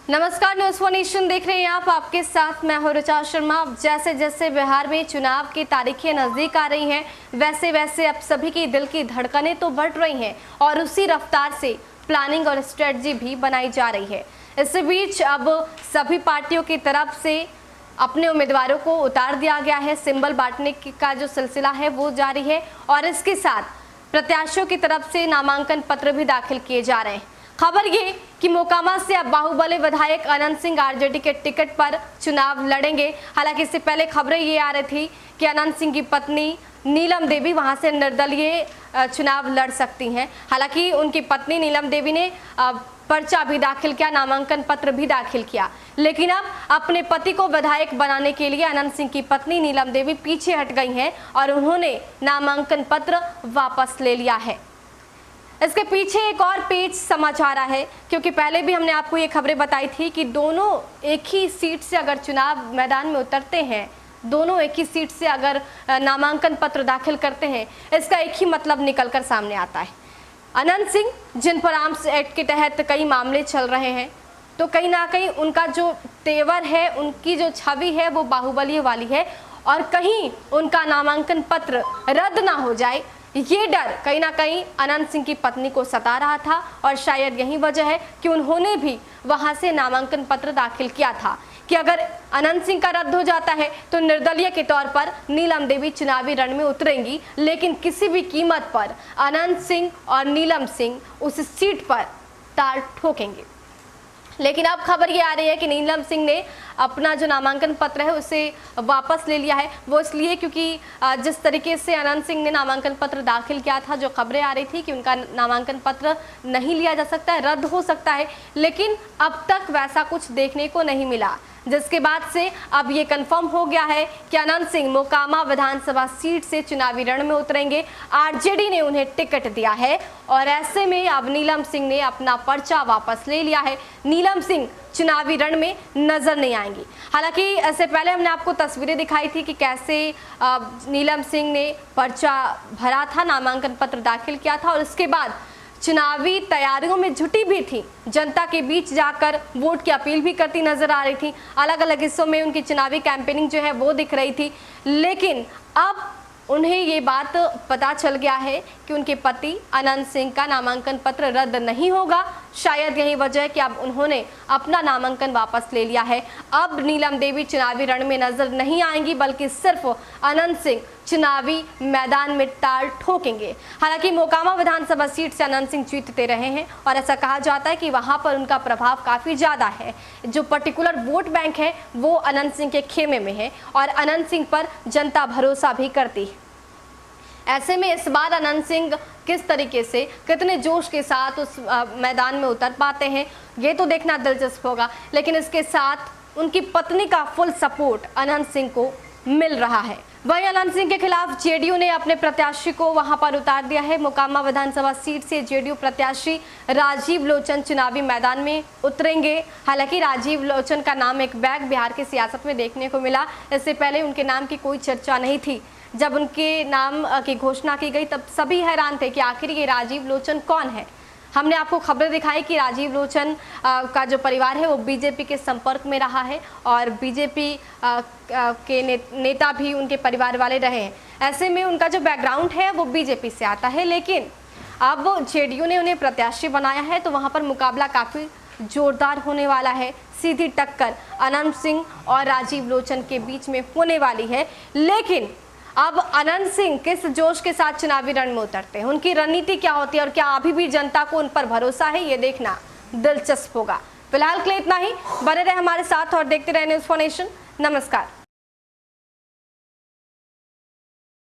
नमस्कार, news one nation देख रहे हैं आप। आपके साथ मैं हूं ऋचा शर्मा। जैसे जैसे बिहार में चुनाव की तारीखें नजदीक आ रही हैं, वैसे वैसे अब सभी की दिल की धड़कनें तो बढ़ रही हैं और उसी रफ्तार से प्लानिंग और स्ट्रेटजी भी बनाई जा रही है। इसी बीच अब सभी पार्टियों की तरफ से अपने उम्मीदवारों को उतार दिया गया है। सिंबल बांटने का जो सिलसिला है वो जारी है और इसके साथ प्रत्याशियों की तरफ से नामांकन पत्र भी दाखिल किए जा रहे हैं। खबर ये कि मोकामा से अब बाहुबली विधायक अनंत सिंह आरजेडी के टिकट पर चुनाव लड़ेंगे। हालांकि इससे पहले खबरें ये आ रही थी कि अनंत सिंह की पत्नी नीलम देवी वहां से निर्दलीय चुनाव लड़ सकती हैं। हालांकि उनकी पत्नी नीलम देवी ने पर्चा भी दाखिल किया, नामांकन पत्र भी दाखिल किया, लेकिन अब अपने पति को विधायक बनाने के लिए अनंत सिंह की पत्नी नीलम देवी पीछे हट गई हैं और उन्होंने नामांकन पत्र वापस ले लिया है। इसके पीछे एक और पेच समाचार है, क्योंकि पहले भी हमने आपको ये खबरें बताई थी कि दोनों एक ही सीट से अगर चुनाव मैदान में उतरते हैं, दोनों एक ही सीट से अगर नामांकन पत्र दाखिल करते हैं, इसका एक ही मतलब निकलकर सामने आता है। अनंत सिंह, जिन पर आर्म्स एक्ट के तहत कई मामले चल रहे हैं, तो कहीं ना कहीं उनका जो तेवर है, उनकी जो छवि है वो बाहुबली वाली है और कहीं उनका नामांकन पत्र रद्द ना हो जाए, ये डर कहीं ना कहीं अनंत सिंह की पत्नी को सता रहा था और शायद यही वजह है कि उन्होंने भी वहां से नामांकन पत्र दाखिल किया था कि अगर अनंत सिंह का रद्द हो जाता है तो निर्दलीय के तौर पर नीलम देवी चुनावी रण में उतरेंगी, लेकिन किसी भी कीमत पर अनंत सिंह और नीलम सिंह उस सीट पर ताल ठोकेंगे। लेकिन अब खबर ये आ रही है कि नीलम सिंह ने अपना जो नामांकन पत्र है उसे वापस ले लिया है। वो इसलिए क्योंकि जिस तरीके से अनंत सिंह ने नामांकन पत्र दाखिल किया था, जो खबरें आ रही थी कि उनका नामांकन पत्र नहीं लिया जा सकता है, रद्द हो सकता है, लेकिन अब तक वैसा कुछ देखने को नहीं मिला, जिसके बाद से अब ये कंफर्म हो गया है कि अनंत सिंह मोकामा विधानसभा सीट से चुनावी रण में उतरेंगे। आरजेडी ने उन्हें टिकट दिया है और ऐसे में अब नीलम सिंह ने अपना पर्चा वापस ले लिया है। नीलम सिंह चुनावी रण में नजर नहीं आएंगी। हालांकि इससे पहले हमने आपको तस्वीरें दिखाई थी कि कैसे नीलम सिंह ने पर्चा भरा था, नामांकन पत्र दाखिल किया था और उसके बाद चुनावी तैयारियों में जुटी भी थी। जनता के बीच जाकर वोट की अपील भी करती नजर आ रही थी। अलग अलग हिस्सों में उनकी चुनावी कैंपेनिंग जो है वो दिख रही थी, लेकिन अब उन्हें ये बात पता चल गया है कि उनके पति अनंत सिंह का नामांकन पत्र रद्द नहीं होगा। शायद यही वजह है कि अब उन्होंने अपना नामांकन वापस ले लिया है। अब नीलम देवी चुनावी रण में नजर नहीं आएंगी, बल्कि सिर्फ अनंत सिंह चुनावी मैदान में ताल ठोकेंगे। हालांकि मोकामा विधानसभा सीट से अनंत सिंह जीतते रहे हैं और ऐसा कहा जाता है कि वहां पर उनका प्रभाव काफी ज्यादा है। जो पर्टिकुलर वोट बैंक है वो अनंत सिंह के खेमे में है और अनंत सिंह पर जनता भरोसा भी करती है। ऐसे में इस बार अनंत सिंह किस तरीके से, कितने जोश के साथ उस मैदान में उतर पाते हैं, ये तो देखना दिलचस्प होगा। लेकिन इसके साथ उनकी पत्नी का फुल सपोर्ट अनंत सिंह को मिल रहा है। वहीं अनंत सिंह के खिलाफ जेडीयू ने अपने प्रत्याशी को वहां पर उतार दिया है। मोकामा विधानसभा सीट से जेडीयू प्रत्याशी राजीव लोचन चुनावी मैदान में उतरेंगे। हालांकि राजीव लोचन का नाम एक बैग बिहार की सियासत में देखने को मिला। इससे पहले उनके नाम की कोई चर्चा नहीं थी। जब उनके नाम की घोषणा की गई तब सभी हैरान थे कि आखिर ये राजीव लोचन कौन है। हमने आपको खबरें दिखाई कि राजीव लोचन का जो परिवार है वो बीजेपी के संपर्क में रहा है और बीजेपी के नेता भी उनके परिवार वाले रहे हैं। ऐसे में उनका जो बैकग्राउंड है वो बीजेपी से आता है, लेकिन अब जेडीयू ने उन्हें प्रत्याशी बनाया है तो वहाँ पर मुकाबला काफ़ी जोरदार होने वाला है। सीधी टक्कर अनंत सिंह और राजीव लोचन के बीच में होने वाली है। लेकिन अब अनंत सिंह किस जोश के साथ चुनावी रण में उतरते हैं, उनकी रणनीति क्या होती है और क्या अभी भी जनता को उन पर भरोसा है, ये देखना दिलचस्प होगा। फिलहाल के लिए इतना ही। बने रहे हमारे साथ और देखते रहे न्यूज़ वन नेशन। नमस्कार।